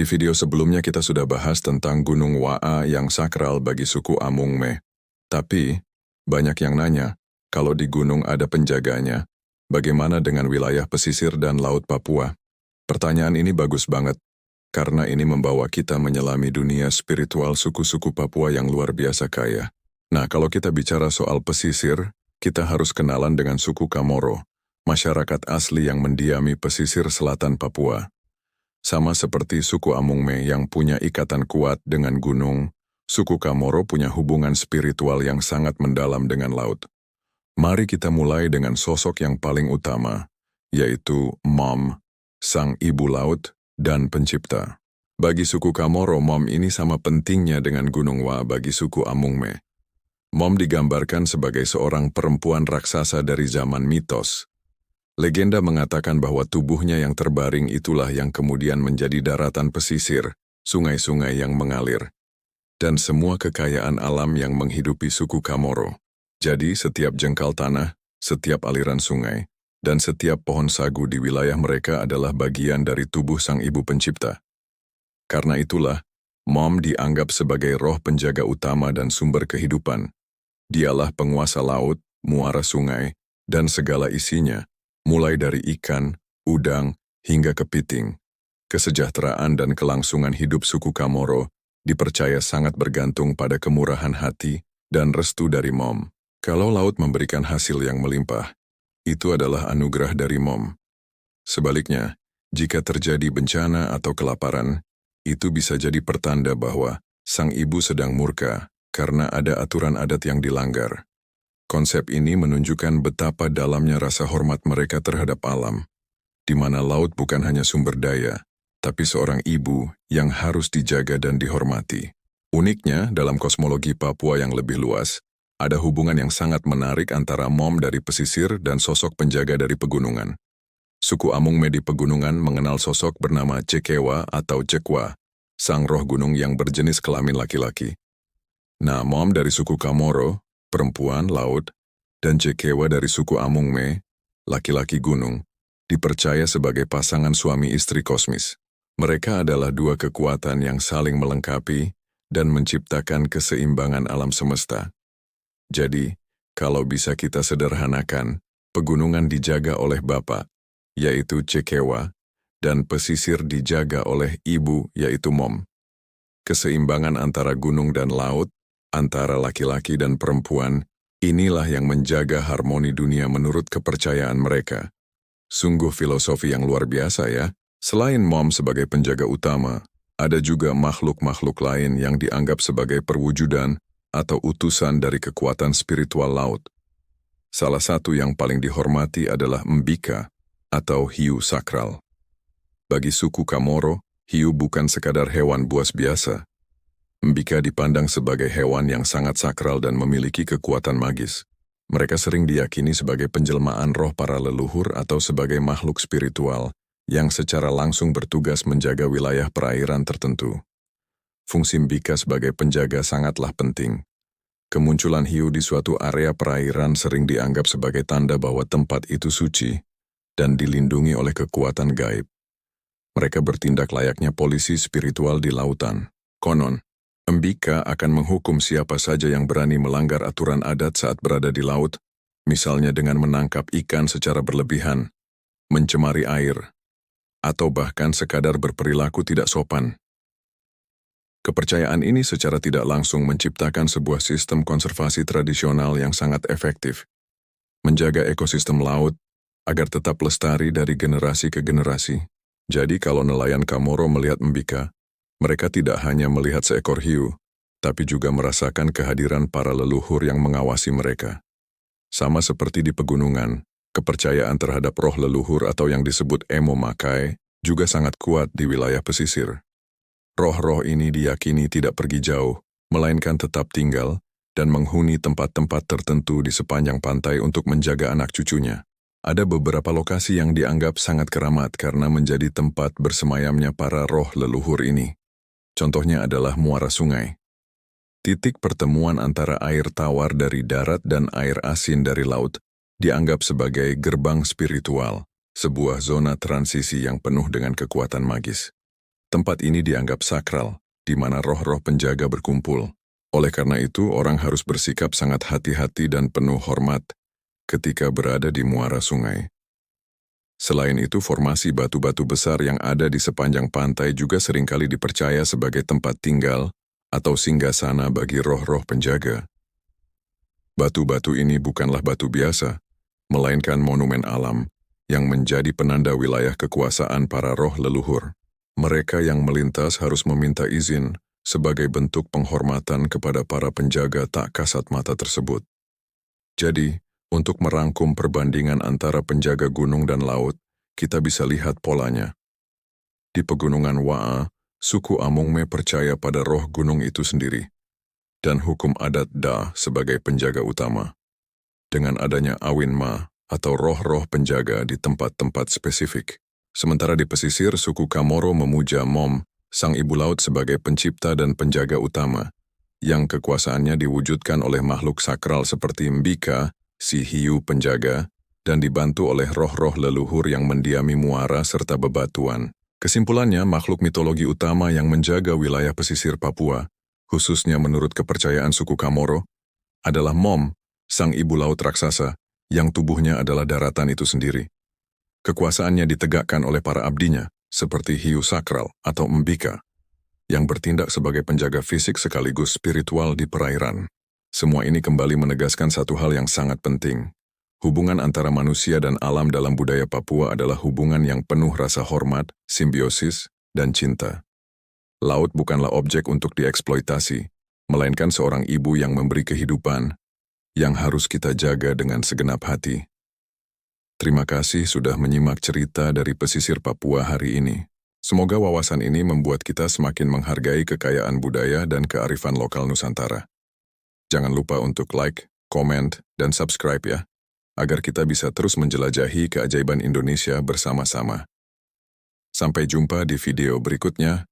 Di video sebelumnya kita sudah bahas tentang Gunung Waa yang sakral bagi suku Amungme. Tapi, banyak yang nanya, kalau di gunung ada penjaganya, bagaimana dengan wilayah pesisir dan Laut Papua? Pertanyaan ini bagus banget, karena ini membawa kita menyelami dunia spiritual suku-suku Papua yang luar biasa kaya. Nah, kalau kita bicara soal pesisir, kita harus kenalan dengan suku Kamoro, masyarakat asli yang mendiami pesisir selatan Papua. Sama seperti suku Amungme yang punya ikatan kuat dengan gunung, suku Kamoro punya hubungan spiritual yang sangat mendalam dengan laut. Mari kita mulai dengan sosok yang paling utama, yaitu Mom, sang ibu laut dan pencipta. Bagi suku Kamoro, Mom ini sama pentingnya dengan Gunung Waa bagi suku Amungme. Mom digambarkan sebagai seorang perempuan raksasa dari zaman mitos. Legenda mengatakan bahwa tubuhnya yang terbaring itulah yang kemudian menjadi daratan pesisir, sungai-sungai yang mengalir, dan semua kekayaan alam yang menghidupi suku Kamoro. Jadi setiap jengkal tanah, setiap aliran sungai, dan setiap pohon sagu di wilayah mereka adalah bagian dari tubuh sang ibu pencipta. Karena itulah, Mom dianggap sebagai roh penjaga utama dan sumber kehidupan. Dialah penguasa laut, muara sungai, dan segala isinya, mulai dari ikan, udang, hingga kepiting. Kesejahteraan dan kelangsungan hidup suku Kamoro dipercaya sangat bergantung pada kemurahan hati dan restu dari Mom. Kalau laut memberikan hasil yang melimpah, itu adalah anugerah dari Mom. Sebaliknya, jika terjadi bencana atau kelaparan, itu bisa jadi pertanda bahwa sang ibu sedang murka karena ada aturan adat yang dilanggar. Konsep ini menunjukkan betapa dalamnya rasa hormat mereka terhadap alam, di mana laut bukan hanya sumber daya, tapi seorang ibu yang harus dijaga dan dihormati. Uniknya, dalam kosmologi Papua yang lebih luas, ada hubungan yang sangat menarik antara Mom dari pesisir dan sosok penjaga dari pegunungan. Suku Amungme di pegunungan mengenal sosok bernama Cekewa atau Cekwa, sang roh gunung yang berjenis kelamin laki-laki. Nah, Mom dari suku Kamoro, perempuan laut, dan Cekewa dari suku Amungme, laki-laki gunung, dipercaya sebagai pasangan suami istri kosmis. Mereka adalah dua kekuatan yang saling melengkapi dan menciptakan keseimbangan alam semesta. Jadi, kalau bisa kita sederhanakan, pegunungan dijaga oleh Bapak, yaitu Cekewa, dan pesisir dijaga oleh Ibu, yaitu Mom. Keseimbangan antara gunung dan laut, antara laki-laki dan perempuan, inilah yang menjaga harmoni dunia menurut kepercayaan mereka. Sungguh filosofi yang luar biasa ya. Selain Mom sebagai penjaga utama, ada juga makhluk-makhluk lain yang dianggap sebagai perwujudan atau utusan dari kekuatan spiritual laut. Salah satu yang paling dihormati adalah Mbika atau hiu sakral. Bagi suku Kamoro, hiu bukan sekadar hewan buas biasa. Mbika dipandang sebagai hewan yang sangat sakral dan memiliki kekuatan magis. Mereka sering diyakini sebagai penjelmaan roh para leluhur atau sebagai makhluk spiritual yang secara langsung bertugas menjaga wilayah perairan tertentu. Fungsi Mbika sebagai penjaga sangatlah penting. Kemunculan hiu di suatu area perairan sering dianggap sebagai tanda bahwa tempat itu suci dan dilindungi oleh kekuatan gaib. Mereka bertindak layaknya polisi spiritual di lautan. Konon, Mbika akan menghukum siapa saja yang berani melanggar aturan adat saat berada di laut, misalnya dengan menangkap ikan secara berlebihan, mencemari air, atau bahkan sekadar berperilaku tidak sopan. Kepercayaan ini secara tidak langsung menciptakan sebuah sistem konservasi tradisional yang sangat efektif, menjaga ekosistem laut agar tetap lestari dari generasi ke generasi. Jadi kalau nelayan Kamoro melihat Mbika, mereka tidak hanya melihat seekor hiu, tapi juga merasakan kehadiran para leluhur yang mengawasi mereka. Sama seperti di pegunungan, kepercayaan terhadap roh leluhur atau yang disebut Emo Makai juga sangat kuat di wilayah pesisir. Roh-roh ini diyakini tidak pergi jauh, melainkan tetap tinggal dan menghuni tempat-tempat tertentu di sepanjang pantai untuk menjaga anak cucunya. Ada beberapa lokasi yang dianggap sangat keramat karena menjadi tempat bersemayamnya para roh leluhur ini. Contohnya adalah muara sungai. Titik pertemuan antara air tawar dari darat dan air asin dari laut dianggap sebagai gerbang spiritual, sebuah zona transisi yang penuh dengan kekuatan magis. Tempat ini dianggap sakral, di mana roh-roh penjaga berkumpul. Oleh karena itu, orang harus bersikap sangat hati-hati dan penuh hormat ketika berada di muara sungai. Selain itu, formasi batu-batu besar yang ada di sepanjang pantai juga seringkali dipercaya sebagai tempat tinggal atau singgasana bagi roh-roh penjaga. Batu-batu ini bukanlah batu biasa, melainkan monumen alam yang menjadi penanda wilayah kekuasaan para roh leluhur. Mereka yang melintas harus meminta izin sebagai bentuk penghormatan kepada para penjaga tak kasat mata tersebut. Jadi, untuk merangkum perbandingan antara penjaga gunung dan laut, kita bisa lihat polanya. Di pegunungan Waa, suku Amungme percaya pada roh gunung itu sendiri, dan hukum adat Da sebagai penjaga utama. Dengan adanya Awinma atau roh-roh penjaga di tempat-tempat spesifik. Sementara di pesisir, suku Kamoro memuja Mom, sang ibu laut sebagai pencipta dan penjaga utama, yang kekuasaannya diwujudkan oleh makhluk sakral seperti Mbika, si hiu penjaga, dan dibantu oleh roh-roh leluhur yang mendiami muara serta bebatuan. Kesimpulannya, makhluk mitologi utama yang menjaga wilayah pesisir Papua, khususnya menurut kepercayaan suku Kamoro, adalah Mom, sang ibu laut raksasa, yang tubuhnya adalah daratan itu sendiri. Kekuasaannya ditegakkan oleh para abdinya, seperti hiu sakral atau Mbika, yang bertindak sebagai penjaga fisik sekaligus spiritual di perairan. Semua ini kembali menegaskan satu hal yang sangat penting. Hubungan antara manusia dan alam dalam budaya Papua adalah hubungan yang penuh rasa hormat, simbiosis, dan cinta. Laut bukanlah objek untuk dieksploitasi, melainkan seorang ibu yang memberi kehidupan, yang harus kita jaga dengan segenap hati. Terima kasih sudah menyimak cerita dari pesisir Papua hari ini. Semoga wawasan ini membuat kita semakin menghargai kekayaan budaya dan kearifan lokal Nusantara. Jangan lupa untuk like, komen, dan subscribe ya, agar kita bisa terus menjelajahi keajaiban Indonesia bersama-sama. Sampai jumpa di video berikutnya.